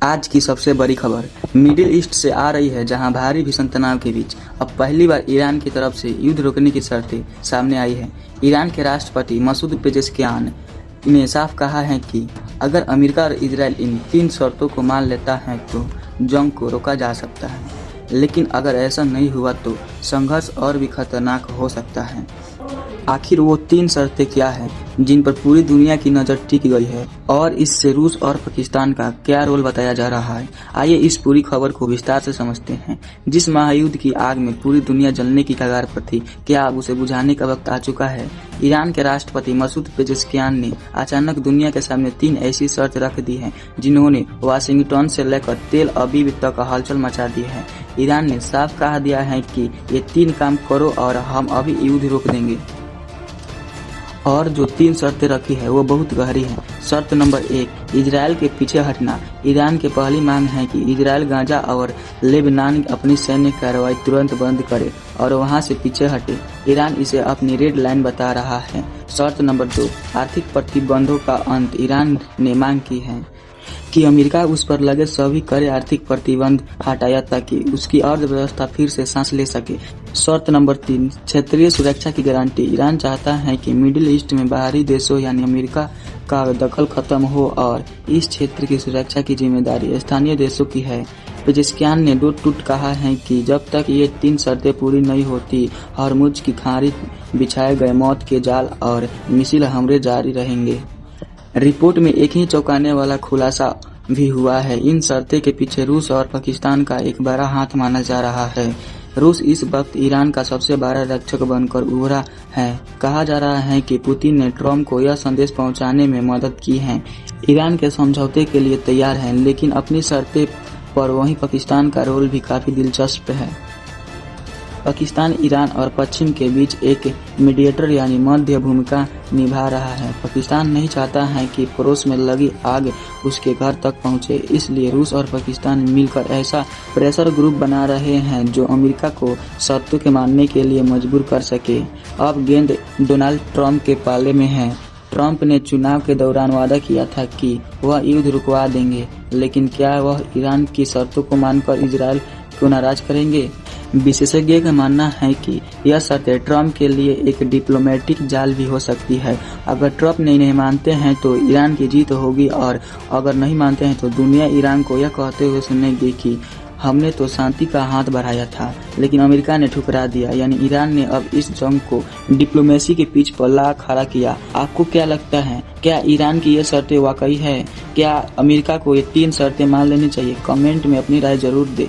आज की सबसे बड़ी खबर मिडिल ईस्ट से आ रही है, जहां भारी भीषण तनाव के बीच अब पहली बार ईरान की तरफ से युद्ध रोकने की शर्तें सामने आई है। ईरान के राष्ट्रपति मसूद पेजेश्कियान ने साफ कहा है कि अगर अमेरिका और इजराइल इन 3 शर्तों को मान लेता है तो जंग को रोका जा सकता है, लेकिन अगर ऐसा नहीं हुआ तो संघर्ष और भी खतरनाक हो सकता है। आखिर वो 3 शर्तें क्या हैं जिन पर पूरी दुनिया की नज़र टिक गई है और इससे रूस और पाकिस्तान का क्या रोल बताया जा रहा है। आइए इस पूरी खबर को विस्तार से समझते हैं। जिस महायुद्ध की आग में पूरी दुनिया जलने की कगार पर थी, क्या अब उसे बुझाने का वक्त आ चुका है? ईरान के राष्ट्रपति मसूद पेजेश्कियान ने अचानक दुनिया के सामने 3 ऐसी शर्त रख दी है जिन्होंने वाशिंगटन से लेकर तेल अवीव तक हलचल मचा दी है। ईरान ने साफ कहा दिया है कि ये 3 काम करो और हम अभी युद्ध रोक देंगे। और जो 3 शर्तें रखी है वो बहुत गहरी है। शर्त नंबर 1, इजराइल के पीछे हटना। ईरान की पहली मांग है कि इजराइल गाजा और लेबनान अपनी सैन्य कार्रवाई तुरंत बंद करे और वहां से पीछे हटे। ईरान इसे अपनी रेड लाइन बता रहा है। शर्त नंबर 2, आर्थिक प्रतिबंधों का अंत। ईरान ने मांग की है कि अमेरिका उस पर लगे सभी कड़े आर्थिक प्रतिबंध हटाया ताकि उसकी अर्थव्यवस्था फिर से सांस ले सके। शर्त नंबर 3, क्षेत्रीय सुरक्षा की गारंटी। ईरान चाहता है कि मिडिल ईस्ट में बाहरी देशों यानी अमेरिका का दखल खत्म हो और इस क्षेत्र की सुरक्षा की जिम्मेदारी स्थानीय देशों की है। पेजेश्कियान ने टूट कहा है कि जब तक ये 3 शर्तें पूरी नहीं होती, हॉर्मुज़ की खाड़ी बिछाए गए मौत के जाल और मिसाइल हमले जारी रहेंगे। रिपोर्ट में एक ही चौंकाने वाला खुलासा भी हुआ है। इन शर्तें के पीछे रूस और पाकिस्तान का एक बड़ा हाथ माना जा रहा है। रूस इस वक्त ईरान का सबसे बड़ा रक्षक बनकर उभरा है। कहा जा रहा है कि पुतिन ने ट्रंप को यह संदेश पहुंचाने में मदद की है। ईरान के समझौते के लिए तैयार है, लेकिन अपनी शर्तें पर वहीं पाकिस्तान का रोल भी काफी दिलचस्प है। पाकिस्तान ईरान और पश्चिम के बीच एक मीडिएटर यानी मध्य भूमिका निभा रहा है। पाकिस्तान नहीं चाहता है कि पड़ोस में लगी आग उसके घर तक पहुंचे, इसलिए रूस और पाकिस्तान मिलकर ऐसा प्रेशर ग्रुप बना रहे हैं जो अमेरिका को शर्तों के मानने के लिए मजबूर कर सके। अब गेंद डोनाल्ड ट्रंप के पाले में है। ट्रंप ने चुनाव के दौरान वादा किया था कि वह युद्ध रुकवा देंगे, लेकिन क्या वह ईरान की शर्तों को मानकर इजराइल को नाराज करेंगे? विशेषज्ञों का मानना है कि यह शर्तें ट्रंप के लिए एक डिप्लोमेटिक जाल भी हो सकती है। अगर ट्रंप नहीं मानते हैं तो ईरान की जीत होगी और अगर नहीं मानते हैं तो दुनिया ईरान को यह कहते हुए सुनेगी कि हमने तो शांति का हाथ बढ़ाया था, लेकिन अमेरिका ने ठुकरा दिया। यानी ईरान ने अब इस जंग को डिप्लोमेसी के पिच पर ला खड़ा किया। आपको क्या लगता है, क्या ईरान की ये शर्तें वाकई है? क्या अमेरिका को ये 3 शर्तें मान लेनी चाहिए? कमेंट में अपनी राय जरूर दें।